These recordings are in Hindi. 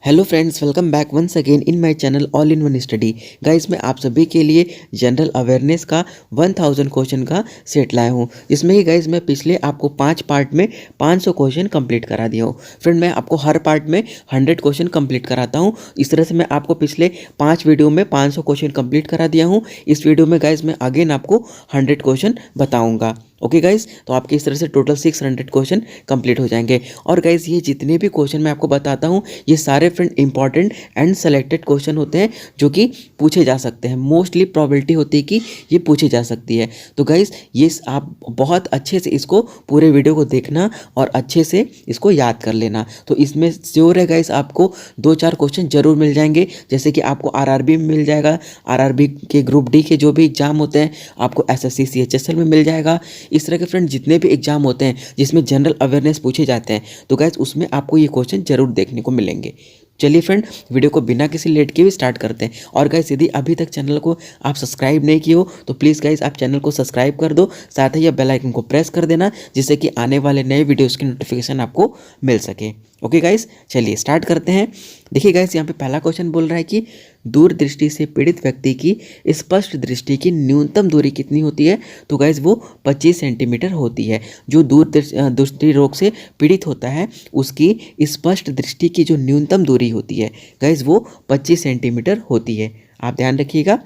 Hello friends, welcome back once again in my channel all in one study. Guys, मैं आप सभी के लिए जनरल अवेयरनेस का 1000 क्वेश्चन का सेट लाया हूँ, जिसमें ही गाइस मैं पिछले आपको 5 पार्ट में 500 क्वेश्चन कंप्लीट करा दिया हूँ। फ्रेंड, मैं आपको हर पार्ट में 100 क्वेश्चन कंप्लीट कराता हूँ। इस तरह से मैं आपको पिछले 5 वीडियो में 500 क्वेश्चन कंप्लीट करा दिया हूँ। इस वीडियो में गाइस मैं अगेन आपको 100 क्वेश्चन बताऊँगा। ओके गाइस, तो आपके इस तरह से टोटल 600 क्वेश्चन कंप्लीट हो जाएंगे। और गाइस, ये जितने भी क्वेश्चन मैं आपको बताता हूँ, ये सारे friend important and selected question होते हैं जो कि पूछे जा सकते हैं। मोस्टली प्रोबेबिलिटी होती है कि ये पूछे जा सकती है। तो गाइस, ये आप बहुत अच्छे से इसको पूरे वीडियो को देखना और अच्छे से इसको याद कर लेना। तो इसमें श्योर है गाइस, आपको 2-4 क्वेश्चन जरूर मिल जाएंगे। जैसे कि आपको आरआरबी में मिल जाएगा, आरआरबी के ग्रुप डी के जो भी एग्जाम होते हैं, आपको एसएससी सीएचएसएल में मिल जाएगा। इस तरह के फ्रेंड जितने भी एग्जाम होते हैं जिसमें जनरल अवेयरनेस पूछे जाते हैं, तो गाइस उसमें आपको ये क्वेश्चन जरूर देखने को मिलेंगे। चलिए फ्रेंड, वीडियो को बिना किसी लेट के भी स्टार्ट करते हैं। और गाइस, यदि अभी तक चैनल को आप सब्सक्राइब नहीं किए हो तो प्लीज़ गाइस आप चैनल को सब्सक्राइब कर दो, साथ ही बेल आइकन को प्रेस कर देना, जिससे कि आने वाले नए वीडियोस की नोटिफिकेशन आपको मिल सके। ओके गाइस, चलिए स्टार्ट करते हैं। देखिए गाइस, यहाँ पे पहला क्वेश्चन बोल रहा है कि दूरदृष्टि से पीड़ित व्यक्ति की स्पष्ट दृष्टि की न्यूनतम दूरी कितनी होती है? तो गाइस वो 25 सेंटीमीटर होती है। जो दृष्टि रोग से पीड़ित होता है उसकी स्पष्ट दृष्टि की जो न्यूनतम दूरी होती है गाइस वो 25 सेंटीमीटर होती है। आप ध्यान रखिएगा।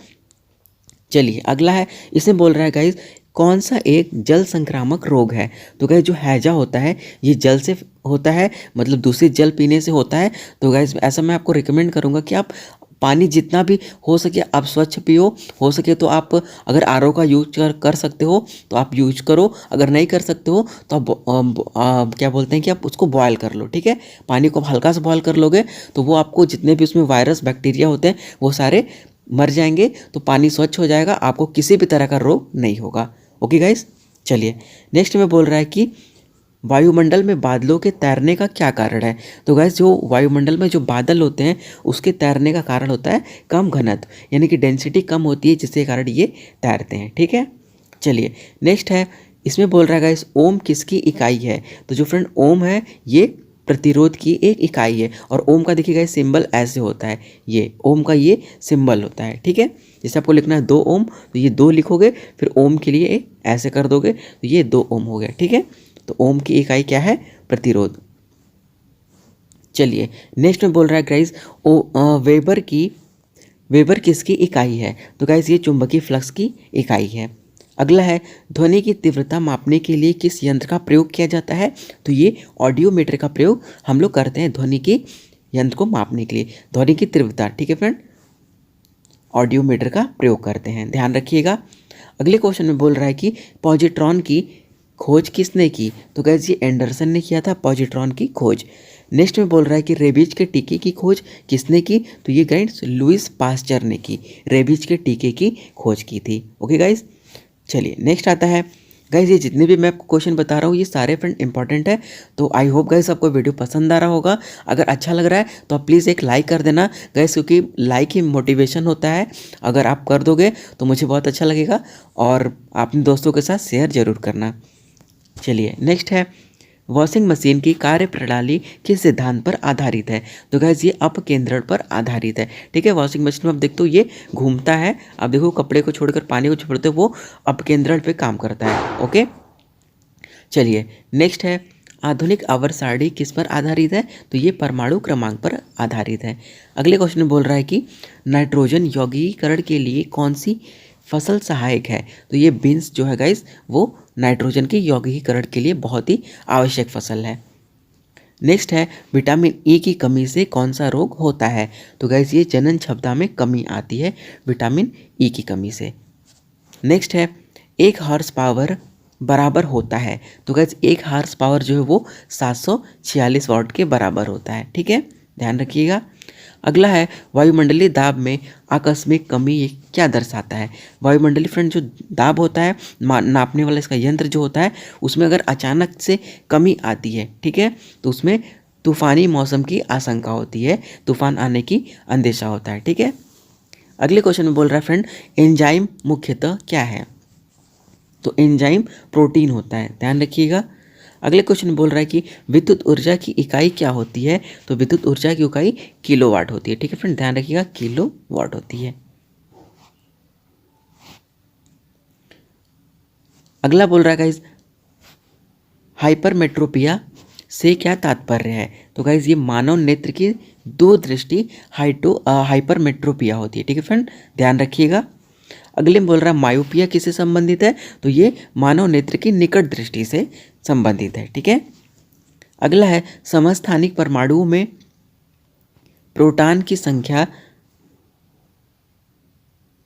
चलिए अगला है, इसमें बोल रहा है गाइस कौन सा एक जल संक्रामक रोग है? तो गाइस जो हैजा होता है ये जल से होता है, मतलब दूषित जल पीने से होता है। तो गाइस ऐसा मैं आपको रिकमेंड करूंगा कि आप पानी जितना भी हो सके आप स्वच्छ पियो। हो सके तो आप अगर आरओ का यूज कर सकते हो तो आप यूज करो, अगर नहीं कर सकते हो तो आप क्या बोलते हैं कि आप उसको बॉयल कर लो। ठीक है, पानी को हल्का सा बॉयल कर लोगे तो वो आपको जितने भी उसमें वायरस बैक्टीरिया होते हैं वो सारे मर जाएंगे, तो पानी स्वच्छ हो जाएगा, आपको किसी भी तरह का रोग नहीं होगा। ओके गाइस, चलिए नेक्स्ट में बोल रहा है कि वायुमंडल में बादलों के तैरने का क्या कारण है? तो गाइस जो वायुमंडल में जो बादल होते हैं उसके तैरने का कारण होता है कम घनत्व, यानी कि डेंसिटी कम होती है, जिसके कारण ये तैरते हैं। ठीक है, चलिए नेक्स्ट है, इसमें बोल रहा है गाइस ओम किसकी इकाई है? तो जो फ्रेंड ओम है ये प्रतिरोध की एक इकाई है। और ओम का देखिएगा सिंबल ऐसे होता है, ये ओम का ये सिंबल होता है। ठीक है, जैसे आपको लिखना है 2 ओम तो ये 2 लिखोगे, फिर ओम के लिए एक ऐसे कर दोगे तो ये 2 ओम हो गया। ठीक है, तो ओम की इकाई क्या है? प्रतिरोध। चलिए नेक्स्ट में बोल रहा है गाइस वेबर किसकी इकाई है? तो गाइस ये चुंबकीय फ्लक्स की इकाई है। अगला है, ध्वनि की तीव्रता मापने के लिए किस यंत्र का प्रयोग किया जाता है? तो ये ऑडियोमीटर का प्रयोग हम लोग करते हैं ध्वनि के यंत्र को मापने के लिए, ध्वनि की तीव्रता। ठीक है फ्रेंड, ऑडियोमीटर का प्रयोग करते हैं, ध्यान रखिएगा। अगले क्वेश्चन में बोल रहा है कि पॉजिट्रॉन की खोज किसने की? तो गाइस ये एंडरसन ने किया था पॉजिट्रॉन की खोज। नेक्स्ट में बोल रहा है कि रेबीज के टीके की खोज किसने की? तो ये गाइस लुइस पास्चर ने की, रेबीज के टीके की खोज की थी। ओके गाइस, चलिए नेक्स्ट आता है गाइस, ये जितने भी मैं आपको क्वेश्चन बता रहा हूँ ये सारे फ्रेंड इंपॉर्टेंट है। तो आई होप गाइस आपको वीडियो पसंद आ रहा होगा। अगर अच्छा लग रहा है तो आप प्लीज़ एक लाइक कर देना गाइस, क्योंकि लाइक ही मोटिवेशन होता है। अगर आप कर दोगे तो मुझे बहुत अच्छा लगेगा, और अपने दोस्तों के साथ शेयर जरूर करना। चलिए नेक्स्ट है, वॉशिंग मशीन की कार्यप्रणाली किस सिद्धांत पर आधारित है? तो गाइस ये अपकेंद्रण पर आधारित है। ठीक है, वॉशिंग मशीन में आप देखते हो ये घूमता है, आप देखो कपड़े को छोड़कर पानी को छोड़ते हो वो अपकेंद्रण पे काम करता है। ओके, चलिए नेक्स्ट है, आधुनिक आवर्त सारणी किस पर आधारित है? तो ये परमाणु क्रमांक पर आधारित है। अगले क्वेश्चन में बोल रहा है कि नाइट्रोजन यौगिकीकरण के लिए कौन सी फसल सहायक है? तो ये बीन्स जो है गाइस वो नाइट्रोजन के यौगिकीकरण के लिए बहुत ही आवश्यक फसल है। नेक्स्ट है, विटामिन ई की कमी से कौन सा रोग होता है? तो गाइस ये जनन क्षमता में कमी आती है विटामिन ई की कमी से। नेक्स्ट है, 1 हॉर्स पावर बराबर होता है? तो गाइस 1 हॉर्स पावर जो है वो 746 वाट के बराबर होता है। ठीक है, ध्यान रखिएगा। अगला है, वायुमंडलीय दाब में आकस्मिक कमी ये क्या दर्शाता है? वायुमंडलीय फ्रेंड जो दाब होता है नापने वाला इसका यंत्र जो होता है उसमें अगर अचानक से कमी आती है, ठीक है, तो उसमें तूफानी मौसम की आशंका होती है, तूफान आने की अंदेशा होता है। ठीक है, अगले क्वेश्चन में बोल रहा है फ्रेंड एंजाइम मुख्यतः क्या है? तो एंजाइम प्रोटीन होता है, ध्यान रखिएगा। अगले क्वेश्चन बोल रहा है कि विद्युत ऊर्जा की इकाई क्या होती है? तो विद्युत ऊर्जा की इकाई किलोवाट होती है। ठीक है फ्रेंड, ध्यान रखिएगा किलोवाट होती है। अगला बोल रहा है गाइज हाइपरमेट्रोपिया से क्या तात्पर्य है? तो गाइज ये मानव नेत्र की दूरदृष्टि हाइपरमेट्रोपिया होती है। ठीक है फ्रेंड, ध्यान रखिएगा। अगले में बोल रहा है मायोपिया किससे संबंधित है? तो ये मानव नेत्र की निकट दृष्टि से संबंधित है। ठीक है। अगला है समस्थानिक परमाणुओं में प्रोटॉन की संख्या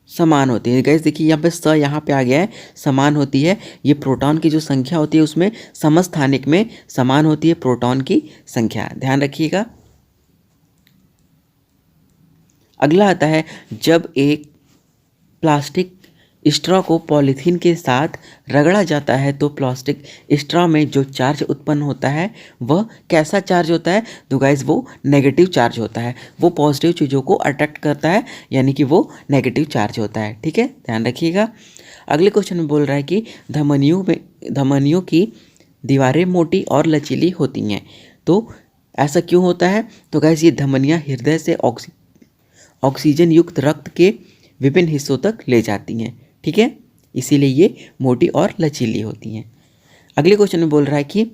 समान होती है। गाइस देखिए यहाँ पे यहाँ पे आ गया है, समान होती है। ये प्रोटॉन की जो संख्या होती है उसमें समस्थानिक में समान होती है प्रोटॉन की संख्या, ध्यान रखिएगा। अगला आता है जब एक प्लास्टिक स्ट्रॉ को पॉलीथीन के साथ रगड़ा जाता है तो प्लास्टिक स्ट्रॉ में जो चार्ज उत्पन्न होता है वह कैसा चार्ज होता है? तो गाइस वो नेगेटिव चार्ज होता है। वो पॉजिटिव चीज़ों को अट्रैक्ट करता है, यानी कि वो नेगेटिव चार्ज होता है। ठीक है, ध्यान रखिएगा। अगले क्वेश्चन में बोल रहा है कि धमनियों की दीवारें मोटी और लचीली होती हैं, तो ऐसा क्यों होता है? तो गाइस ये धमनियाँ हृदय से ऑक्सीजन युक्त रक्त के विभिन्न हिस्सों तक ले जाती हैं। ठीक है, इसीलिए ये मोटी और लचीली होती हैं। अगले क्वेश्चन में बोल रहा है कि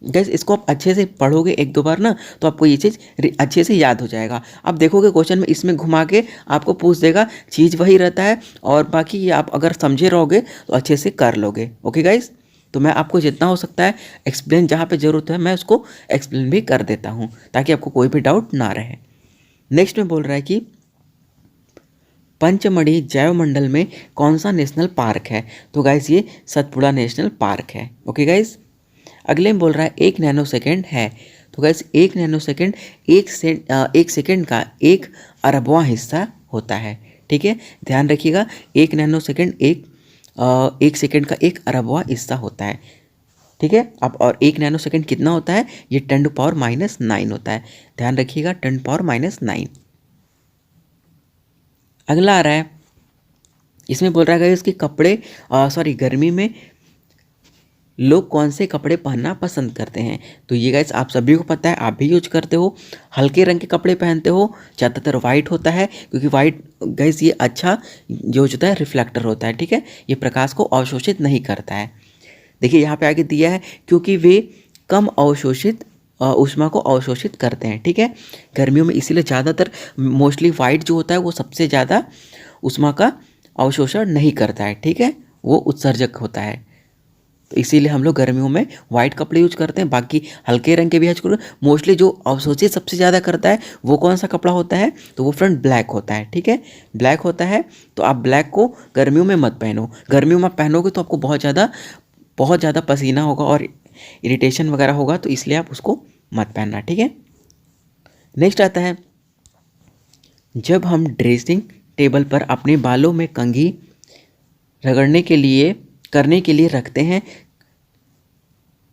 गैस इसको आप अच्छे से पढ़ोगे एक दो बार ना तो आपको ये चीज़ अच्छे से याद हो जाएगा। आप देखोगे क्वेश्चन में इसमें घुमा के आपको पूछ देगा, चीज़ वही रहता है और बाकी ये आप अगर समझे रहोगे तो अच्छे से कर लोगे। ओके गाइस, तो मैं आपको जितना हो सकता है एक्सप्लेन, जहाँ पे ज़रूरत है मैं उसको एक्सप्लेन भी कर देता हूँ ताकि आपको कोई भी डाउट ना रहे। नेक्स्ट में बोल रहा है कि पंचमढ़ी जैव मंडल में कौन सा नेशनल पार्क है? तो गाइस ये सतपुड़ा नेशनल पार्क है। ओके गाइस, अगले में बोल रहा है 1 नैनो सेकेंड है। तो गाइस 1 नैनो सेकेंड 1 सेकेंड का 1 अरबवां हिस्सा होता है। ठीक है, ध्यान रखिएगा। 1 नैनो सेकेंड 1 सेकेंड का 1 अरबवां हिस्सा होता है। ठीक है, अब और 1 नैनो सेकेंड कितना होता है? ये 10⁻⁹ होता है। ध्यान रखिएगा, 10⁻⁹। अगला आ रहा है, इसमें बोल रहा है इसके कपड़े गर्मी में लोग कौन से कपड़े पहनना पसंद करते हैं? तो ये गाइस आप सभी को पता है, आप भी यूज करते हो। हल्के रंग के कपड़े पहनते हो, ज़्यादातर वाइट होता है क्योंकि वाइट गाइस ये अच्छा जो होता है रिफ्लेक्टर होता है। ठीक है, ये प्रकाश को अवशोषित नहीं करता है। देखिए यहाँ पे आगे दिया है क्योंकि वे कम अवशोषित ऊष्मा को अवशोषित करते हैं। ठीक है, गर्मियों में इसीलिए ज़्यादातर मोस्टली वाइट जो होता है वो सबसे ज़्यादा ऊष्मा का अवशोषण नहीं करता है। ठीक है, वो उत्सर्जक होता है, तो इसीलिए हम लोग गर्मियों में वाइट कपड़े यूज करते हैं। बाकी हल्के रंग के भी यूज करो। मोस्टली जो अवशोषित सबसे ज़्यादा करता है वो कौन सा कपड़ा होता है? तो वो फ्रेंड ब्लैक होता है। ठीक है, ब्लैक होता है, तो आप ब्लैक को गर्मियों में मत पहनो। गर्मियों में पहनोगे तो आपको बहुत ज़्यादा पसीना होगा और इरिटेशन वगैरह होगा, तो इसलिए आप उसको मत पहनना। ठीक है, नेक्स्ट आता है जब हम ड्रेसिंग टेबल पर अपने बालों में कंघी करने के लिए रखते हैं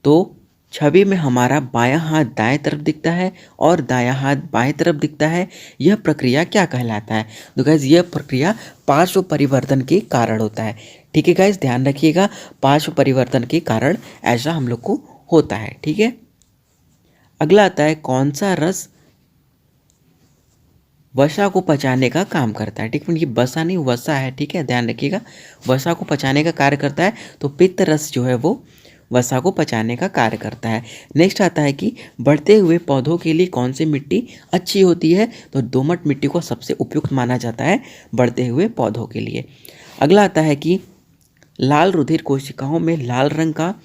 तो छवि में हमारा बायां हाथ दाएं तरफ दिखता है और दायां हाथ बाएं तरफ दिखता है। यह प्रक्रिया क्या कहलाता है? तो गाइस यह प्रक्रिया पार्श्व परिवर्तन के कारण होता है। ठीक है गाइस, ध्यान रखिएगा, पार्श्व परिवर्तन के कारण ऐसा हम लोग को होता है। ठीक है, अगला आता है कौन सा रस वसा को पचाने का काम करता है? ठीक है, ये बसा नहीं वसा है। ठीक है, ध्यान रखिएगा, वसा को पचाने का कार्य करता है, तो पित्त रस जो है वो वसा को पचाने का कार्य करता है। नेक्स्ट आता है कि बढ़ते हुए पौधों के लिए कौन सी मिट्टी अच्छी होती है? तो दोमट मिट्टी को सबसे उपयुक्त माना जाता है बढ़ते हुए पौधों के लिए। अगला आता है कि लाल रुधिर कोशिकाओं में लाल रंग का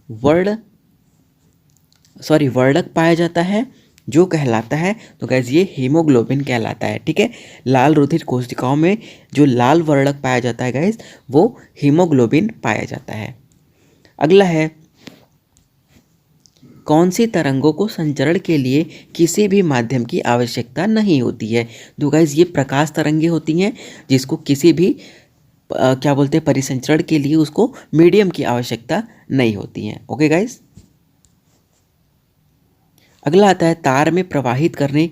वर्णक पाया जाता है जो कहलाता है, तो गाइस ये हीमोग्लोबिन कहलाता है। ठीक है, लाल रुधिर कोशिकाओं में जो लाल वर्णक पाया जाता है गाइस वो हीमोग्लोबिन पाया जाता है। अगला है कौन सी तरंगों को संचरण के लिए किसी भी माध्यम की आवश्यकता नहीं होती है? तो गाइस ये प्रकाश तरंगे होती हैं जिसको किसी भी परिसंचरण के लिए उसको मीडियम की आवश्यकता नहीं होती है। ओके गाइस, अगला आता है तार में प्रवाहित करने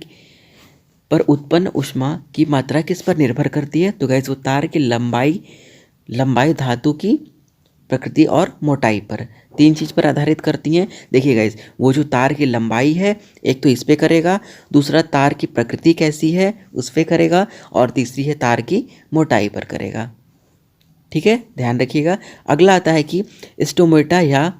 पर उत्पन्न ऊष्मा की मात्रा किस पर निर्भर करती है? तो गाइस वो तार की लंबाई धातु की प्रकृति और मोटाई पर। तीन चीज़ पर आधारित करती हैं। देखिए गाइस, वो जो तार की लंबाई है एक तो इस पे करेगा, दूसरा तार की प्रकृति कैसी है उस पे करेगा, और तीसरी है तार की मोटाई पर करेगा। ठीक है, ध्यान रखिएगा। अगला आता है कि स्टोमेटा या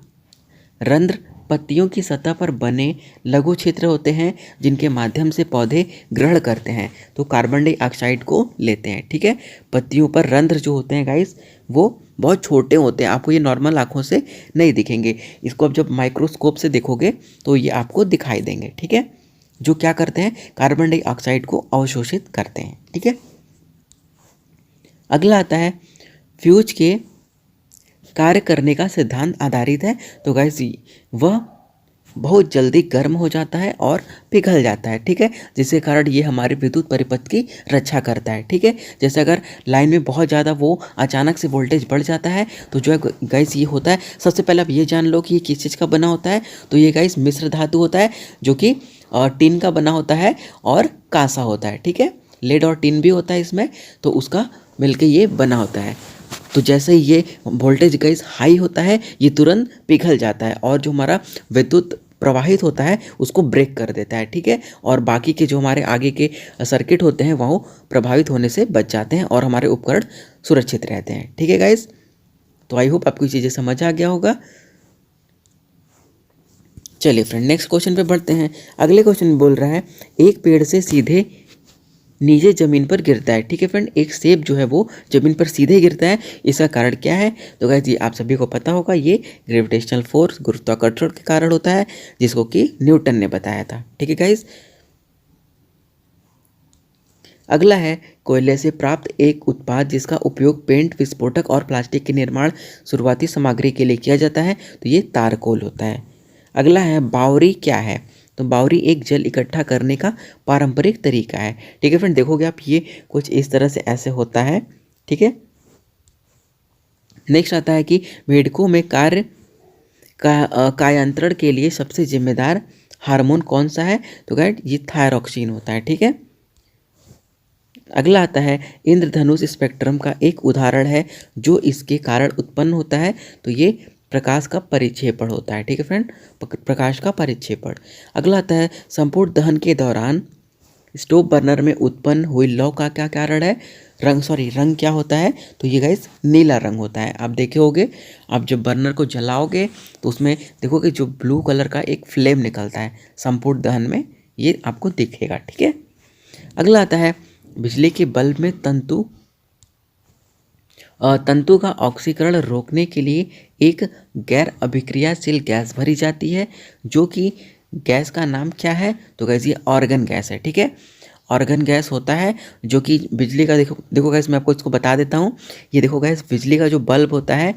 रंध्र पत्तियों की सतह पर बने लघु छिद्र होते हैं जिनके माध्यम से पौधे ग्रहण करते हैं तो कार्बन डाइऑक्साइड को लेते हैं। ठीक है, पत्तियों पर रंध्र जो होते हैं गाइस वो बहुत छोटे होते हैं, आपको ये नॉर्मल आंखों से नहीं दिखेंगे। इसको आप जब माइक्रोस्कोप से देखोगे तो ये आपको दिखाई देंगे। ठीक है, जो क्या करते हैं, कार्बन डाइऑक्साइड को अवशोषित करते हैं। ठीक है, अगला आता है फ्यूज के कार्य करने का सिद्धांत आधारित है। तो गाइस वह बहुत जल्दी गर्म हो जाता है और पिघल जाता है। ठीक है, जिसके कारण ये हमारे विद्युत परिपथ की रक्षा करता है। ठीक है, जैसे अगर लाइन में बहुत ज़्यादा वो अचानक से वोल्टेज बढ़ जाता है तो जो है गाइस ये होता है, सबसे पहले आप ये जान लो कि ये किस चीज़ का बना होता है। तो ये गाइस मिश्र धातु होता है जो कि टिन का बना होता है और कांसा होता है। ठीक है, लेड और टिन भी होता है इसमें, तो उसका मिलके ये बना होता है। तो जैसे ही ये वोल्टेज गाइस हाई होता है ये तुरंत पिघल जाता है और जो हमारा विद्युत प्रवाहित होता है उसको ब्रेक कर देता है। ठीक है, और बाकी के जो हमारे आगे के सर्किट होते हैं वो प्रभावित होने से बच जाते हैं और हमारे उपकरण सुरक्षित रहते हैं। ठीक है गाइस, तो आई होप आपको चीज़ें समझ आ गया होगा। चलिए फ्रेंड, नेक्स्ट क्वेश्चन पे बढ़ते हैं। अगले क्वेश्चन में बोल रहा है एक पेड़ से सीधे नीचे ज़मीन पर गिरता है। ठीक है फ्रेंड, एक सेब जो है वो ज़मीन पर सीधे गिरता है, इसका कारण क्या है? तो गाइस ये आप सभी को पता होगा, ये ग्रेविटेशनल फोर्स, गुरुत्वाकर्षण के कारण होता है, जिसको कि न्यूटन ने बताया था। ठीक है गाइस, अगला है कोयले से प्राप्त एक उत्पाद जिसका उपयोग पेंट, विस्फोटक और प्लास्टिक के निर्माण शुरुआती सामग्री के लिए किया जाता है, तो ये तारकोल होता है। अगला है बावरी क्या है? तो बावरी एक जल इकट्ठा करने का पारंपरिक तरीका है। ठीक है फ्रेंड, देखोगे आप ये कुछ इस तरह से ऐसे होता है। ठीक है, नेक्स्ट आता है कि मेढकों में कायांतरण के लिए सबसे जिम्मेदार हार्मोन कौन सा है? तो गाइस ये थायरॉक्सिन होता है। ठीक है, अगला आता है इंद्रधनुष स्पेक्ट्रम का एक उदाहरण है जो इसके कारण उत्पन्न होता है, तो ये प्रकाश का परिक्षेपण होता है। ठीक है फ्रेंड, प्रकाश का परिक्षेपण। अगला आता है संपूर्ण दहन के दौरान स्टोव बर्नर में उत्पन्न हुई लौ का क्या कारण है? रंग क्या होता है? तो ये गाइस नीला रंग होता है। आप देखे होगे, आप जब बर्नर को जलाओगे तो उसमें देखोगे जो ब्लू कलर का एक फ्लेम निकलता है संपूर्ण दहन में, ये आपको दिखेगा। ठीक है, अगला आता है बिजली के बल्ब में तंतु का ऑक्सीकरण रोकने के लिए एक गैर अभिक्रियाशील गैस भरी जाती है, जो कि गैस का नाम क्या है? तो गैस ये ऑर्गन गैस है। ठीक है, ऑर्गन गैस होता है जो कि बिजली का देखो गैस, मैं आपको इसको बता देता हूँ। ये देखो गैस, बिजली का जो बल्ब होता है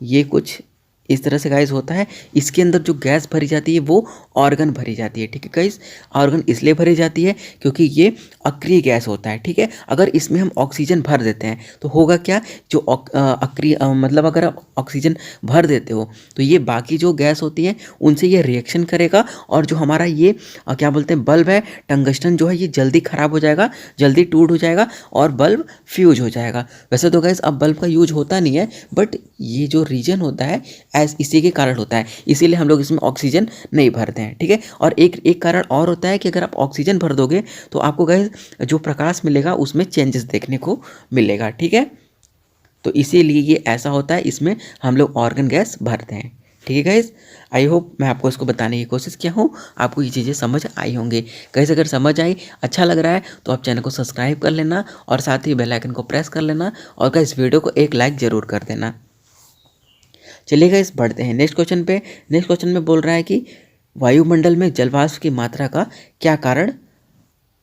ये कुछ इस तरह से गाइस होता है। इसके अंदर जो गैस भरी जाती है वो ऑर्गन भरी जाती है। ठीक है गाइस, ऑर्गन इसलिए भरी जाती है क्योंकि ये अक्रिय गैस होता है। ठीक है, अगर इसमें हम ऑक्सीजन भर देते हैं तो होगा क्या, जो अक्रिय मतलब अगर आप ऑक्सीजन भर देते हो तो ये बाकी जो गैस होती है उनसे ये रिएक्शन करेगा और जो हमारा ये क्या बोलते हैं बल्ब है, टंगस्टन जो है, ये जल्दी ख़राब हो जाएगा, जल्दी टूट हो जाएगा और बल्ब फ्यूज हो जाएगा। वैसे तो गाइस अब बल्ब का यूज होता नहीं है, बट ये जो रीजन होता है इसी के कारण होता है, इसीलिए हम लोग इसमें ऑक्सीजन नहीं भरते हैं। ठीक है, और एक कारण और होता है कि अगर आप ऑक्सीजन भर दोगे तो आपको गाइस जो प्रकाश मिलेगा उसमें चेंजेस देखने को मिलेगा। ठीक है, तो इसीलिए ये ऐसा होता है, इसमें हम लोग ऑर्गन गैस भरते हैं। ठीक है गाइस, आई होप मैं आपको इसको बताने की कोशिश किया हूँ, आपको ये चीज़ें समझ आई होंगी। गाइस अगर समझ आई, अच्छा लग रहा है तो आप चैनल को सब्सक्राइब कर लेना और साथ ही बेल आइकन को प्रेस कर लेना और गाइस वीडियो को एक लाइक ज़रूर कर देना। चलिए गाइस बढ़ते हैं नेक्स्ट क्वेश्चन पे। नेक्स्ट क्वेश्चन में बोल रहा है कि वायुमंडल में जलवाष्प की मात्रा का क्या कारण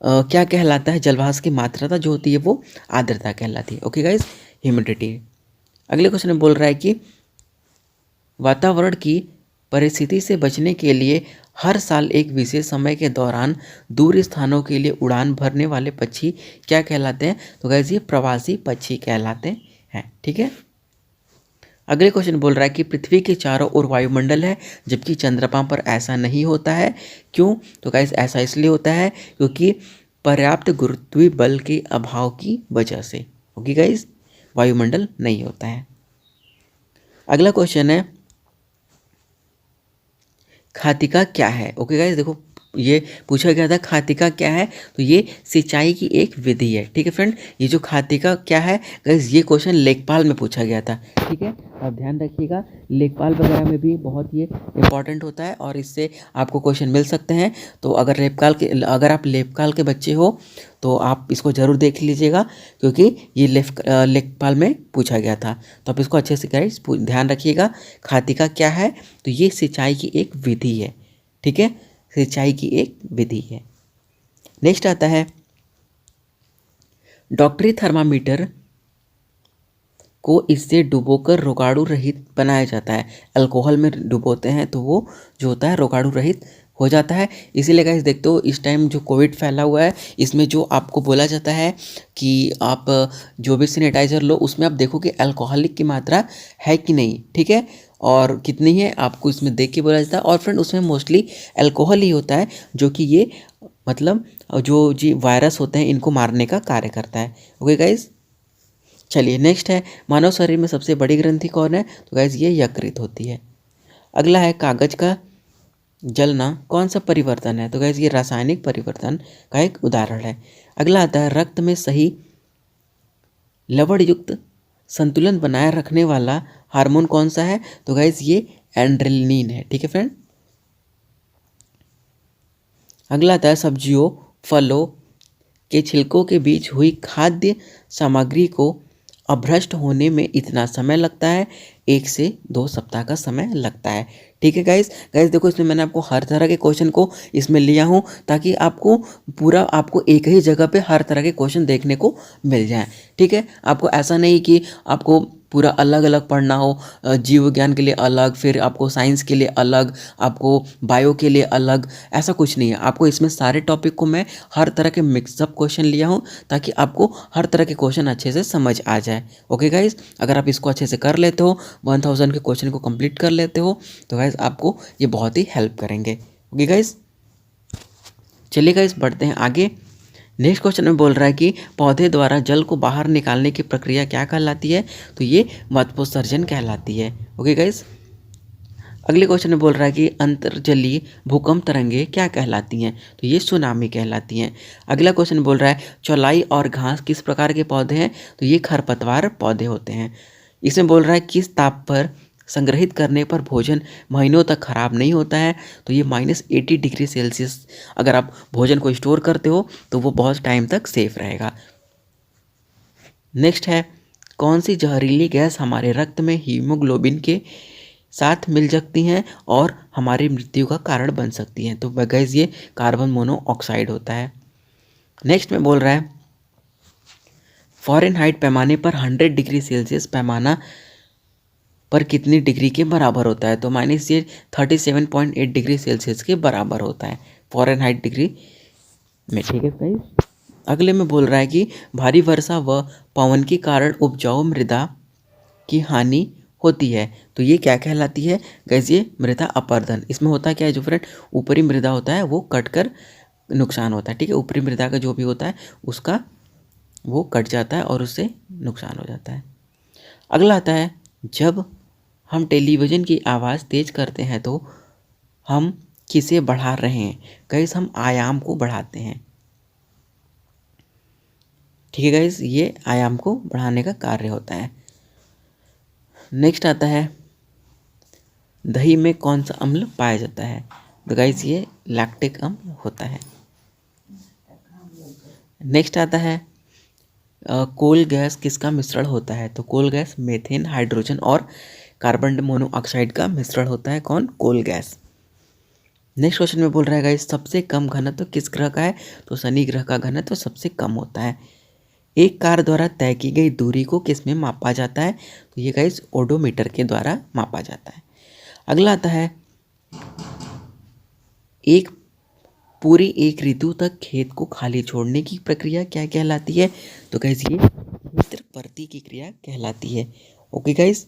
क्या कहलाता है? जलवाष्प की मात्रा जो होती है वो आर्द्रता कहलाती है। Okay guys, humidity. अगले क्वेश्चन में बोल रहा है कि वातावरण की परिस्थिति से बचने के लिए हर साल एक विशेष समय के दौरान दूर स्थानों के लिए उड़ान भरने वाले पक्षी क्या कहलाते हैं? तो गाइस ये प्रवासी पक्षी कहलाते हैं। ठीक है, अगले क्वेश्चन बोल रहा है कि पृथ्वी के चारों ओर वायुमंडल है जबकि चंद्रमा पर ऐसा नहीं होता है, क्यों? तो गाइस ऐसा इसलिए होता है क्योंकि पर्याप्त गुरुत्वीय बल के अभाव की वजह से। ओके गाइस, वायुमंडल नहीं होता है। अगला क्वेश्चन है खातिका क्या है। ओके गाइस, देखो ये पूछा गया था खातिका क्या है, तो ये सिंचाई की एक विधि है। ठीक है फ्रेंड, ये जो खातिका क्या है गाइस, ये क्वेश्चन लेखपाल में पूछा गया था। ठीक है, आप ध्यान रखिएगा, लेखपाल वगैरह में भी बहुत ये इंपॉर्टेंट होता है और इससे आपको क्वेश्चन मिल सकते हैं। तो अगर आप लेखपाल के बच्चे हो तो आप इसको ज़रूर देख लीजिएगा, क्योंकि ये लेखपाल में पूछा गया था। तो आप इसको अच्छे से गाइस ध्यान रखिएगा। खातिका क्या है, तो ये सिंचाई की एक विधि है। ठीक है, सिंचाई की एक विधि है। नेक्स्ट आता है डॉक्टरी थर्मामीटर को इससे डुबोकर रोगाणु रहित बनाया जाता है। अल्कोहल में डुबोते हैं तो वो जो होता है रोगाणु रहित हो जाता है। इसीलिए गाइस देखते हो इस टाइम जो कोविड फैला हुआ है, इसमें जो आपको बोला जाता है कि आप जो भी सैनिटाइज़र लो उसमें आप देखो कि अल्कोहलिक की मात्रा है कि नहीं। ठीक है, और कितनी है आपको इसमें देख के बोला जाता है। और फ्रेंड उसमें मोस्टली अल्कोहल ही होता है, जो कि ये मतलब जो जी वायरस होते हैं इनको मारने का कार्य करता है। ओके गाइस, चलिए नेक्स्ट है मानव शरीर में सबसे बड़ी ग्रंथि कौन है, तो गाइस ये यकृत होती है। अगला है कागज का जलना कौन सा परिवर्तन है, तो गाइस ये रासायनिक परिवर्तन का एक उदाहरण है। अगला आता है रक्त में सही लवण युक्त संतुलन बनाए रखने वाला हार्मोन कौन सा है, तो गाइस ये एड्रेनलिन है। ठीक है फ्रेंड, अगला आता है सब्जियों फलों के छिलकों के बीच हुई खाद्य सामग्री को अभ्रष्ट होने में इतना समय लगता है, 1 से 2 सप्ताह का समय लगता है। ठीक है गाइस, देखो इसमें मैंने आपको हर तरह के क्वेश्चन को इसमें लिया हूँ, ताकि आपको एक ही जगह पे हर तरह के क्वेश्चन देखने को मिल जाए। ठीक है, आपको ऐसा नहीं कि आपको पूरा अलग अलग पढ़ना हो, जीव विज्ञान के लिए अलग, फिर आपको साइंस के लिए अलग, आपको बायो के लिए अलग, ऐसा कुछ नहीं है। आपको इसमें सारे टॉपिक को मैं हर तरह के मिक्सअप क्वेश्चन लिया हूँ, ताकि आपको हर तरह के क्वेश्चन अच्छे से समझ आ जाए। ओके गाइस, अगर आप इसको अच्छे से कर लेते हो, 1000 के क्वेश्चन को कंप्लीट कर लेते हो, तो गाइस आपको ये बहुत ही हेल्प करेंगे। ओके गाइस, चलिए गाइस बढ़ते हैं आगे। नेक्स्ट क्वेश्चन में बोल रहा है कि पौधे द्वारा जल को बाहर निकालने की प्रक्रिया क्या कहलाती है, तो ये मतपोसर्जन कहलाती है। ओके गाइस, अगले क्वेश्चन में बोल रहा है कि अंतर्जलीय भूकंप तरंगे क्या कहलाती हैं, तो ये सुनामी कहलाती हैं। अगला क्वेश्चन बोल रहा है चौलाई और घास किस प्रकार के पौधे हैं, तो ये खरपतवार पौधे होते हैं। इसमें बोल रहा है किस ताप पर संग्रहित करने पर भोजन महीनों तक खराब नहीं होता है, तो ये -80 डिग्री सेल्सियस अगर आप भोजन को स्टोर करते हो तो वो बहुत टाइम तक सेफ रहेगा। नेक्स्ट है कौन सी जहरीली गैस हमारे रक्त में हीमोग्लोबिन के साथ मिल सकती हैं और हमारी मृत्यु का कारण बन सकती हैं, तो गैस ये कार्बन मोनोऑक्साइड होता है। नेक्स्ट में बोल रहा है फ़ारेनहाइट पैमाने पर 100 डिग्री सेल्सियस पैमाना पर कितनी डिग्री के बराबर होता है, तो माइनस ये 37.8 डिग्री सेल्सियस के बराबर होता है फ़ारेनहाइट डिग्री में। ठीक है गाइस, अगले में बोल रहा है कि भारी वर्षा व पवन के कारण उपजाऊ मृदा की हानि होती है, तो ये क्या कहलाती है गाइस, ये मृदा अपरदन। इसमें होता क्या है जो फ्रेंड ऊपरी मृदा होता है वो कट कर नुकसान होता है। ठीक है, ऊपरी मृदा का जो भी होता है उसका वो कट जाता है और उससे नुकसान हो जाता है। अगला आता है जब हम टेलीविज़न की आवाज़ तेज़ करते हैं तो हम किसे बढ़ा रहे हैं, गाइस हम आयाम को बढ़ाते हैं। ठीक है गाइस, ये आयाम को बढ़ाने का कार्य होता है। नेक्स्ट आता है दही में कौन सा अम्ल पाया जाता है, तो गाइस ये लैक्टिक अम्ल होता है। नेक्स्ट आता है कोल गैस किसका मिश्रण होता है, तो कोल गैस मीथेन हाइड्रोजन और कार्बन मोनोऑक्साइड का मिश्रण होता है। कौन, कोल गैस। नेक्स्ट क्वेश्चन में बोल रहा है गाइस सबसे कम घनत्व किस ग्रह का है, तो शनि ग्रह का घनत्व सबसे कम होता है। एक कार द्वारा तय की गई दूरी को किस में मापा जाता है, तो ये गाइस ओडोमीटर के द्वारा मापा जाता है। अगला आता है एक ऋतु तक खेत को खाली छोड़ने की प्रक्रिया क्या कहलाती है, तो गाइस ये क्षेत्र परती की क्रिया कहलाती है। ओके गाइस,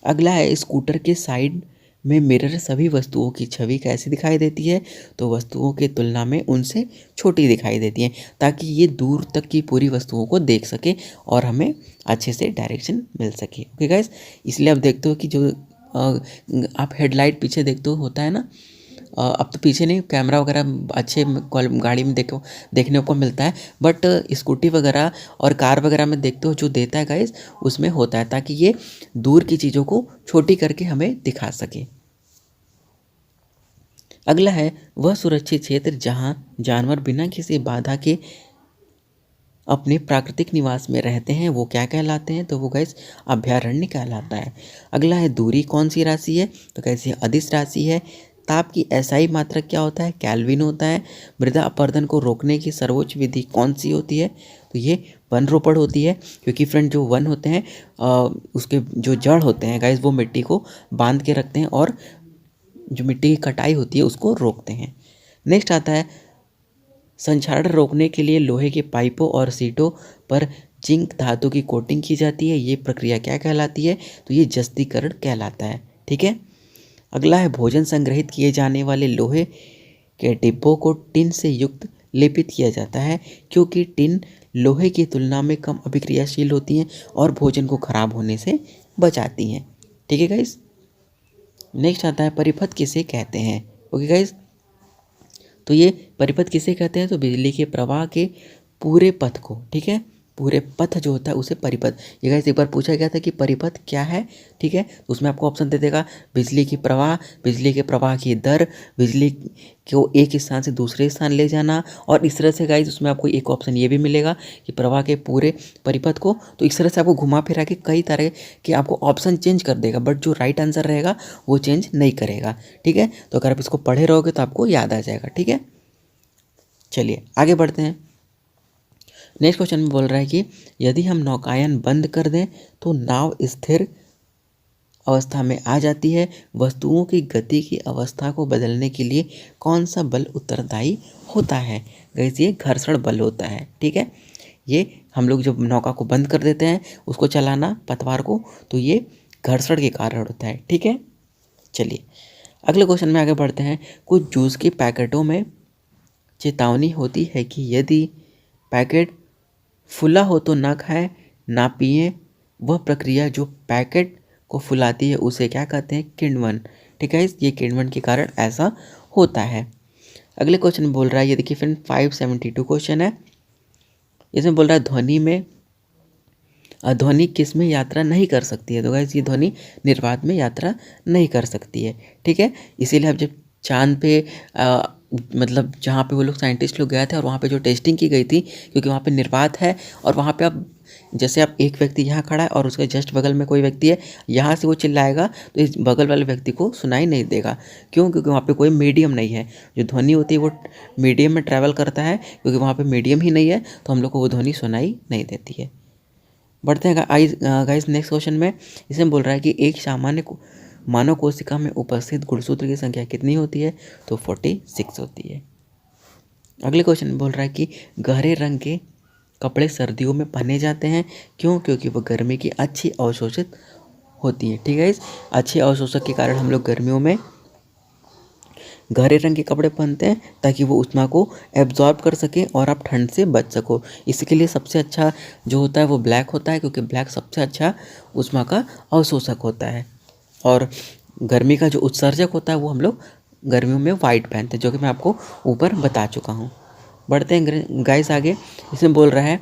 अगला है स्कूटर के साइड में मिरर सभी वस्तुओं की छवि कैसी दिखाई देती है, तो वस्तुओं की तुलना में उनसे छोटी दिखाई देती हैं, ताकि ये दूर तक की पूरी वस्तुओं को देख सके और हमें अच्छे से डायरेक्शन मिल सके। ओके गाइस, इसलिए आप देखते हो कि जो आप हेडलाइट पीछे देखते हो होता है ना, अब तो पीछे नहीं, कैमरा वगैरह अच्छे गाड़ी में देखो देखने को मिलता है, बट स्कूटी वगैरह और कार वगैरह में देखते हो जो देता है गाइस उसमें होता है, ताकि ये दूर की चीज़ों को छोटी करके हमें दिखा सके। अगला है वह सुरक्षित क्षेत्र जहाँ जानवर बिना किसी बाधा के अपने प्राकृतिक निवास में रहते हैं, वो क्या कहलाते हैं? तो वो गाइस अभयारण्य कहलाता है। अगला है दूरी कौन सी राशि है? तो कैसी अदिश राशि है। ताप की एसआई मात्रक क्या होता है? केल्विन होता है। मृदा अपरदन को रोकने की सर्वोच्च विधि कौन सी होती है? तो ये वन रोपण होती है, क्योंकि फ्रेंड जो वन होते हैं उसके जो जड़ होते हैं गाइस वो मिट्टी को बांध के रखते हैं और जो मिट्टी की कटाई होती है उसको रोकते हैं। नेक्स्ट आता है संक्षारण रोकने के लिए लोहे के पाइपों और सीटों पर जिंक धातु की कोटिंग की जाती है, ये प्रक्रिया क्या कहलाती है? तो ये जस्तीकरण कहलाता है। ठीक है। अगला है भोजन संग्रहित किए जाने वाले लोहे के डिब्बों को टिन से युक्त लेपित किया जाता है, क्योंकि टिन लोहे की तुलना में कम अभिक्रियाशील होती हैं और भोजन को खराब होने से बचाती हैं। ठीक है गाइस। नेक्स्ट आता है परिपथ किसे कहते हैं? ओके गाइस, तो ये परिपथ किसे कहते हैं? तो बिजली के प्रवाह के पूरे पथ को, ठीक है, पूरे पथ जो होता है उसे परिपथ। ये गाइस एक बार पूछा गया था कि परिपथ क्या है, ठीक है, तो उसमें आपको ऑप्शन दे देगा बिजली की प्रवाह, बिजली के प्रवाह की दर, बिजली को एक स्थान से दूसरे स्थान ले जाना, और इस तरह से गाइस उसमें आपको एक ऑप्शन ये भी मिलेगा कि प्रवाह के पूरे परिपथ को। तो इस तरह से आपको घुमा फिरा के कई तरह के आपको ऑप्शन चेंज कर देगा, बट जो राइट आंसर रहेगा वो चेंज नहीं करेगा। ठीक है, तो अगर आप इसको पढ़े रहोगे तो आपको याद आ जाएगा। ठीक है, चलिए आगे बढ़ते हैं। नेक्स्ट क्वेश्चन में बोल रहा है कि यदि हम नौकायन बंद कर दें तो नाव स्थिर अवस्था में आ जाती है, वस्तुओं की गति की अवस्था को बदलने के लिए कौन सा बल उत्तरदायी होता है? गाइस ये घर्षण बल होता है। ठीक है, ये हम लोग जब नौका को बंद कर देते हैं उसको चलाना पतवार को, तो ये घर्षण के कारण होता है। ठीक है, चलिए अगले क्वेश्चन में आगे बढ़ते हैं। कुछ जूस के पैकेटों में चेतावनी होती है कि यदि पैकेट फुला हो तो ना खाएं, ना पिएं। वह प्रक्रिया जो पैकेट को फुलाती है उसे क्या कहते हैं? किण्वन। ठीक है, ये किण्वन के कारण ऐसा होता है। अगले क्वेश्चन में बोल रहा है, ये देखिए फ्रेंड 572 क्वेश्चन है। इसमें बोल रहा है ध्वनि किस में यात्रा नहीं कर सकती है? तो गाइस ये ध्वनि निर्वात में यात्रा नहीं कर सकती है। ठीक है, इसीलिए अब जब चांद पे मतलब जहाँ पे वो लोग साइंटिस्ट लोग गए थे और वहाँ पे जो टेस्टिंग की गई थी, क्योंकि वहाँ पे निर्वात है और वहाँ पे अब जैसे आप एक व्यक्ति यहाँ खड़ा है और उसके जस्ट बगल में कोई व्यक्ति है, यहाँ से वो चिल्लाएगा तो इस बगल वाले व्यक्ति को सुनाई नहीं देगा। क्यों? क्योंकि वहाँ पे कोई मीडियम नहीं है। जो ध्वनि होती है वो मीडियम में ट्रैवल करता है, क्योंकि वहाँ पे मीडियम ही नहीं है तो हम लोग को वो ध्वनि सुनाई नहीं देती है। बढ़ते हैं गाइस नेक्स्ट क्वेश्चन में। इसमें बोल रहा है कि एक सामान्य मानव कोशिका में उपस्थित गुणसूत्र की संख्या कितनी होती है? तो 46 होती है। अगले क्वेश्चन में बोल रहा है कि गहरे रंग के कपड़े सर्दियों में पहने जाते हैं, क्यों? क्योंकि वह गर्मी की अच्छी अवशोषित होती है। ठीक है, इस अच्छे अवशोषक के कारण हम लोग गर्मियों में गहरे रंग के कपड़े पहनते हैं, ताकि वो उष्मा को एब्जॉर्ब कर सकें और आप ठंड से बच सको। इसके लिए सबसे अच्छा जो होता है वो ब्लैक होता है, क्योंकि ब्लैक सबसे अच्छा उष्मा का अवशोषक होता है। और गर्मी का जो उत्सर्जक होता है वो हम लोग गर्मियों में वाइट पहनते हैं, जो कि मैं आपको ऊपर बता चुका हूँ। बढ़ते हैं गाइस आगे। इसमें बोल रहा है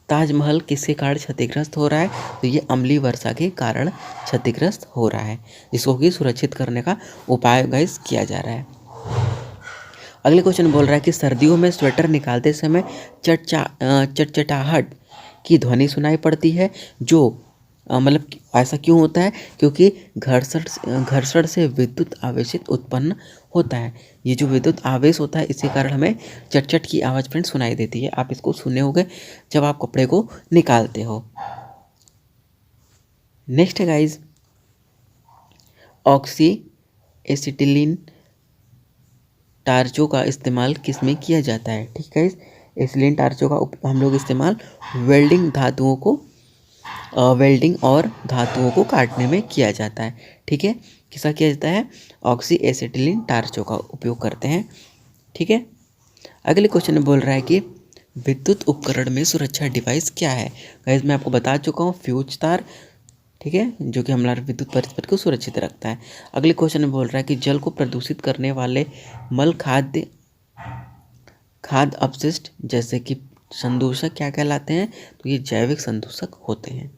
ताजमहल किसके कारण क्षतिग्रस्त हो रहा है? तो ये अम्लीय वर्षा के कारण क्षतिग्रस्त हो रहा है, जिसको कि सुरक्षित करने का उपाय गाइस किया जा रहा है। अगले क्वेश्चन बोल रहा है कि सर्दियों में स्वेटर निकालते समय चटचटाहट की ध्वनि सुनाई पड़ती है, जो मतलब ऐसा क्यों होता है? क्योंकि घर्षण से विद्युत आवेशित उत्पन्न होता है। ये जो विद्युत आवेश होता है इसके कारण हमें चटचट की आवाज़ फ्रेंड सुनाई देती है। आप इसको सुने होंगे जब आप कपड़े को निकालते हो। नेक्स्ट है गाइज ऑक्सी एसिटिलीन टार्चों का इस्तेमाल किस में किया जाता है? ठीक है, एसिटिलीन टार्चों का हम लोग इस्तेमाल वेल्डिंग और धातुओं को काटने में किया जाता है। ठीक है, किसका किया जाता है? ऑक्सी एसिटिलीन टार्चों का उपयोग करते हैं। ठीक है, अगले क्वेश्चन में बोल रहा है कि विद्युत उपकरण में सुरक्षा डिवाइस क्या है? गाइस मैं आपको बता चुका हूँ फ्यूज तार, ठीक है, जो कि हमारे विद्युत परिपथ को सुरक्षित रखता है। अगले क्वेश्चन में बोल रहा है कि जल को प्रदूषित करने वाले मल खाद्य अपशिष्ट जैसे कि संदूषक क्या कहलाते हैं? तो ये जैविक संदूषक होते हैं।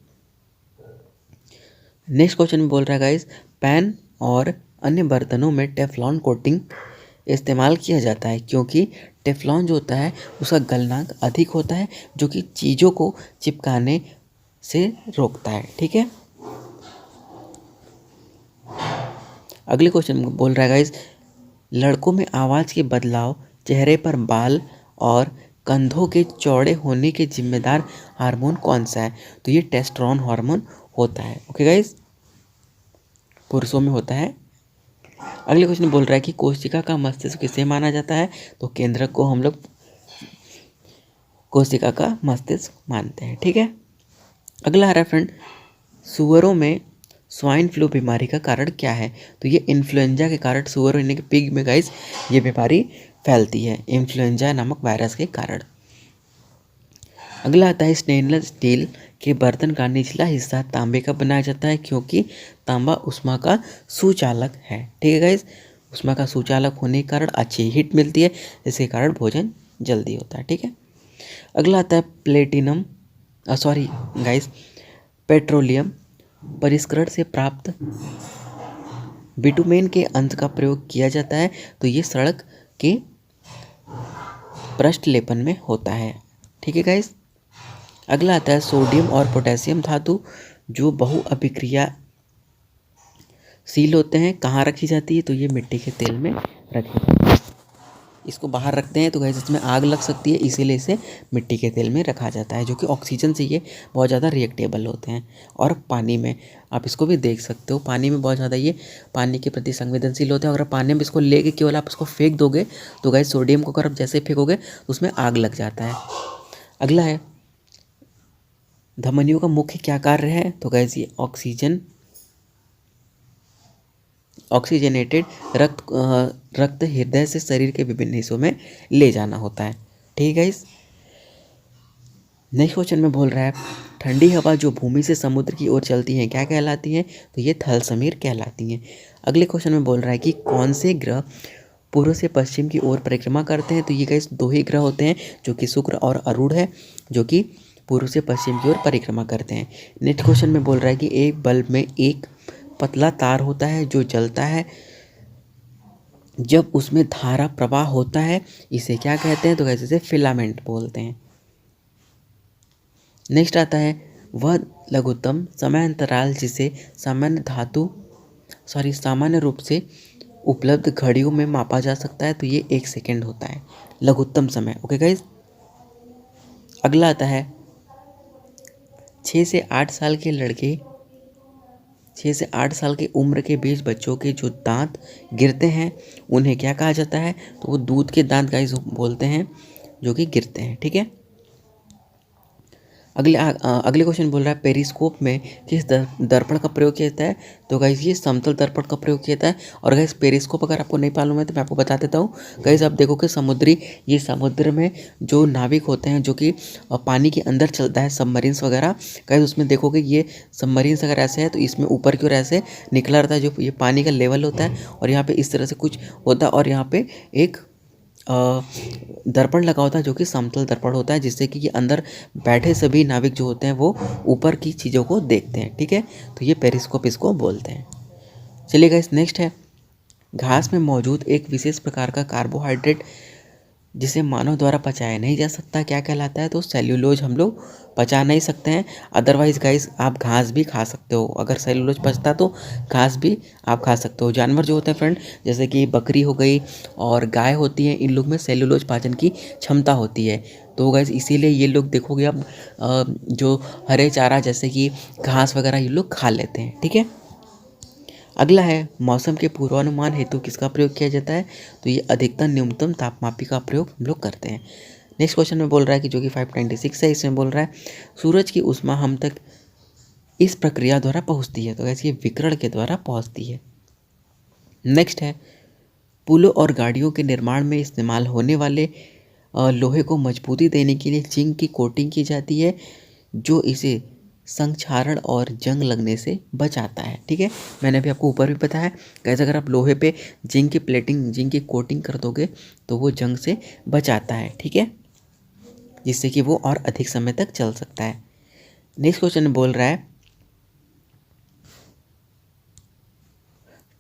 नेक्स्ट क्वेश्चन में बोल रहा है गाइस, पैन और अन्य बर्तनों में टेफ्लॉन कोटिंग इस्तेमाल किया जाता है क्योंकि टेफ्लॉन जो होता है उसका गलनांक अधिक होता है, जो कि चीज़ों को चिपकाने से रोकता है। ठीक है, अगले क्वेश्चन में बोल रहा है गाइस, लड़कों में आवाज़ के बदलाव, चेहरे पर बाल और कंधों के चौड़े होने के जिम्मेदार हार्मोन कौन सा है? तो ये टेस्टोस्टेरोन हार्मोन होता है। ओके गाइस, पुरुषों में होता है। अगले क्वेश्चन बोल रहा है कि कोशिका का मस्तिष्क किसे माना जाता है? तो केंद्रक को हम लोग कोशिका का मस्तिष्क मानते हैं। ठीक है, अगला आ रहा है फ्रेंड, सुअरों में स्वाइन फ्लू बीमारी का कारण क्या है? तो ये इन्फ्लुएंजा के कारण, सुअर यानी कि पिग में गाइस ये बीमारी फैलती है इन्फ्लुएंजा नामक वायरस के कारण। अगला आता है, स्टेनलेस स्टील के बर्तन का निचला हिस्सा तांबे का बनाया जाता है क्योंकि तांबा ऊष्मा का सुचालक है। ठीक है गाइस, ऊष्मा का सुचालक होने के कारण अच्छी हीट मिलती है, इसके कारण भोजन जल्दी होता है। ठीक है, अगला आता है प्लेटिनम गाइस पेट्रोलियम परिष्करण से प्राप्त बिटुमेन के अंश का प्रयोग किया जाता है, तो ये सड़क के पृष्ठ लेपन में होता है। ठीक है गाइस, अगला आता है सोडियम और पोटेशियम धातु जो बहुअभिक्रियाशील होते हैं, कहाँ रखी जाती है? तो ये मिट्टी के तेल में रखी जाती है। इसको बाहर रखते हैं तो गाइस इसमें आग लग सकती है, इसीलिए इसे मिट्टी के तेल में रखा जाता है, जो कि ऑक्सीजन से ये बहुत ज़्यादा रिएक्टेबल होते हैं। और पानी में आप इसको भी देख सकते हो, पानी में बहुत ज़्यादा ये पानी के प्रति संवेदनशील होते हैं। अगर पानी में इसको लेके केवल आप इसको फेंक दोगे तो गाइस सोडियम को अगर आप जैसे फेंकोगे तो उसमें आग लग जाता है। अगला है, धमनियों का मुख्य क्या कार्य है? तो गाइस ये ऑक्सीजनेटेड रक्त हृदय से शरीर के विभिन्न हिस्सों में ले जाना होता है। ठीक है गाइस, नेक्स्ट क्वेश्चन में बोल रहा है, ठंडी हवा जो भूमि से समुद्र की ओर चलती हैं क्या कहलाती हैं? तो ये थल समीर कहलाती हैं। अगले क्वेश्चन में बोल रहा है कि कौन से ग्रह पूर्व से पश्चिम की ओर परिक्रमा करते हैं? तो ये गाइस दो ही ग्रह होते हैं, जो कि शुक्र और अरुण है, जो कि पूर्व से पश्चिम की ओर परिक्रमा करते हैं। नेक्स्ट क्वेश्चन में बोल रहा है कि एक बल्ब में एक पतला तार होता है जो जलता है जब उसमें धारा प्रवाह होता है, इसे क्या कहते हैं? तो गाइस इसे फिलामेंट बोलते हैं। नेक्स्ट आता है, वह लघुत्तम समय अंतराल जिसे सामान्य रूप से उपलब्ध घड़ियों में मापा जा सकता है, तो ये 1 सेकेंड होता है लघुत्तम समय। ओके गाइस, अगला आता है, 6 से 8 साल के उम्र के बीच बच्चों के जो दांत गिरते हैं उन्हें क्या कहा जाता है? तो वो दूध के दांत गाइस बोलते हैं, जो कि गिरते हैं। ठीक है, अगले क्वेश्चन बोल रहा है, पेरिस्कोप में किस दर्पण का प्रयोग किया जाता है? तो गाइस ये समतल दर्पण का प्रयोग किया जाता है। और गाइस पेरिस्कोप अगर आपको नहीं मालूम है तो मैं आपको बता देता हूँ। गाइस आप देखो कि समुद्र में जो नाविक होते हैं जो कि पानी के अंदर चलता है, सबमरीन्स वगैरह, गाइस उसमें देखोगे ये सबमरीन्स अगर ऐसे है तो इसमें ऊपर की ओर ऐसे निकला रहता है, जो ये पानी का लेवल होता है, और यहाँ पे इस तरह से कुछ होता है, और यहाँ पे एक दर्पण लगा होता है जो कि समतल दर्पण होता है, जिससे कि ये अंदर बैठे सभी नाविक जो होते हैं वो ऊपर की चीज़ों को देखते हैं। ठीक है, तो ये पेरिस्कोप इसको बोलते हैं। चलिए गाइस, नेक्स्ट है, घास में मौजूद एक विशेष प्रकार का कार्बोहाइड्रेट जिसे मानव द्वारा पचाया नहीं जा सकता क्या कहलाता है? तो सेल्यूलोज हम लोग पचा नहीं सकते हैं। अदरवाइज गाइस आप घास भी खा सकते हो, अगर सेल्यूलोज पचता तो घास भी आप खा सकते हो। जानवर जो होते हैं फ्रेंड, जैसे कि बकरी हो गई और गाय होती है, इन लोग में सेल्यूलोज पाचन की क्षमता होती है। तो गाइस इसीलिए ये लोग देखोगे आप जो हरे चारा जैसे कि घास वगैरह ये लोग खा लेते हैं। ठीक है, अगला है, मौसम के पूर्वानुमान हेतु किसका प्रयोग किया जाता है? तो ये अधिकतम न्यूनतम तापमापी का प्रयोग हम लोग करते हैं। नेक्स्ट क्वेश्चन में बोल रहा है कि जो कि 596 है, इसमें बोल रहा है, सूरज की ऊष्मा हम तक इस प्रक्रिया द्वारा पहुंचती है। तो कैसे? ये विकिरण के द्वारा पहुंचती है। नेक्स्ट है, पुलों और गाड़ियों के निर्माण में इस्तेमाल होने वाले लोहे को मजबूती देने के लिए जिंक की कोटिंग की जाती है, जो इसे संक्षारण और जंग लगने से बचाता है। ठीक है, मैंने अभी आपको ऊपर भी बताया कैसे अगर आप लोहे पे जिंक की प्लेटिंग, जिंक की कोटिंग कर दोगे तो वो जंग से बचाता है। ठीक है, जिससे कि वो और अधिक समय तक चल सकता है। नेक्स्ट क्वेश्चन बोल रहा है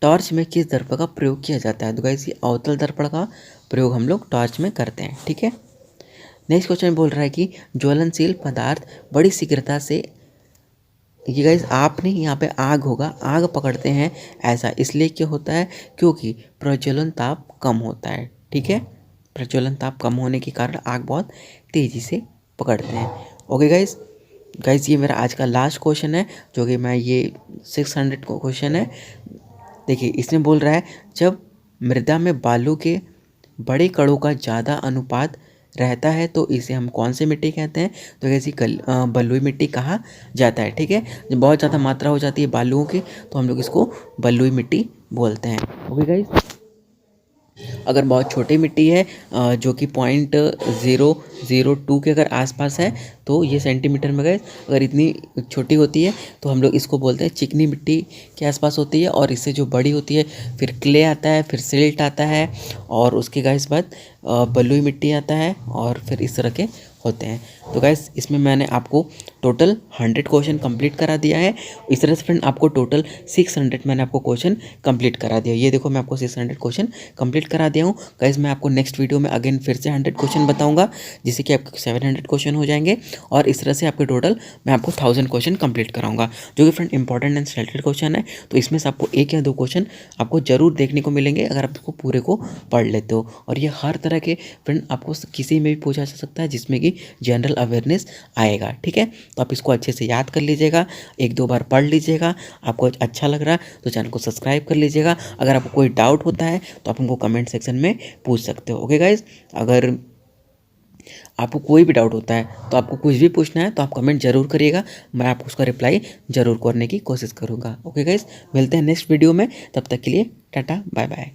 टॉर्च में किस दर्पण का प्रयोग किया जाता है। तो गाइस ये अवतल दर्पण का प्रयोग हम लोग टॉर्च में करते हैं। ठीक है, नेक्स्ट क्वेश्चन बोल रहा है कि ज्वलनशील पदार्थ बड़ी शीघ्रता से, ये गाइस आपने यहाँ पे आग होगा, आग पकड़ते हैं ऐसा इसलिए क्यों होता है, क्योंकि प्रज्वलन ताप कम होता है। ठीक है, प्रज्वलन ताप कम होने के कारण आग बहुत तेज़ी से पकड़ते हैं। ओके गाइस, गाइस ये मेरा आज का लास्ट क्वेश्चन है, जो कि मैं ये 600 को क्वेश्चन है। देखिए इसमें बोल रहा है जब मृदा में बालू के बड़े कणों का ज़्यादा अनुपात रहता है तो इसे हम कौन सी मिट्टी कहते हैं। तो ऐसी बलुई मिट्टी कहा जाता है। ठीक है, जब बहुत ज़्यादा मात्रा हो जाती है बालुओं की तो हम लोग इसको बलुई मिट्टी बोलते हैं। ओके गाइस, अगर बहुत छोटी मिट्टी है जो कि 0.002 के अगर आसपास है तो ये सेंटीमीटर में गए, अगर इतनी छोटी होती है तो हम लोग इसको बोलते हैं चिकनी मिट्टी के आसपास होती है। और इससे जो बड़ी होती है फिर क्ले आता है, फिर सिल्ट आता है और उसके गाइस बाद बलुई मिट्टी आता है और फिर इस तरह के होते हैं। तो गाइस इसमें मैंने आपको टोटल 100 क्वेश्चन कंप्लीट करा दिया है। इस तरह से फ्रेंड आपको टोटल 600 मैंने आपको क्वेश्चन कंप्लीट करा दिया। ये देखो मैं आपको 600 क्वेश्चन कंप्लीट करा दिया हूँ। गाइस मैं आपको नेक्स्ट वीडियो में अगेन फिर से 100 क्वेश्चन बताऊंगा, जिससे कि आपके 700 क्वेश्चन हो जाएंगे और इस तरह से आपके टोटल मैं आपको 1000 क्वेश्चन कंप्लीट कराऊंगा, जो कि friend important and selected question है। तो इसमें से आपको 1 या 2 क्वेश्चन आपको जरूर देखने को मिलेंगे अगर आप इसको पूरे को पढ़ लेते हो। और ये हर तरह के फ्रेंड आपको किसी में भी पूछा जा सकता है जिसमें कि जनरल अवेयरनेस आएगा। ठीक है, तो आप इसको अच्छे से याद कर लीजिएगा, 1-2 बार पढ़ लीजिएगा। आपको अच्छा लग रहा है तो चैनल को सब्सक्राइब कर लीजिएगा। अगर आपको कोई डाउट होता है तो आप हमको कमेंट सेक्शन में पूछ सकते हो। ओके गाइज, अगर आपको कोई भी डाउट होता है तो आपको कुछ भी पूछना है तो आप कमेंट जरूर करिएगा, मैं आपको उसका रिप्लाई जरूर करने की कोशिश करूँगा। ओके गाइज, मिलते हैं नेक्स्ट वीडियो में, तब तक के लिए टाटा बाय बाय।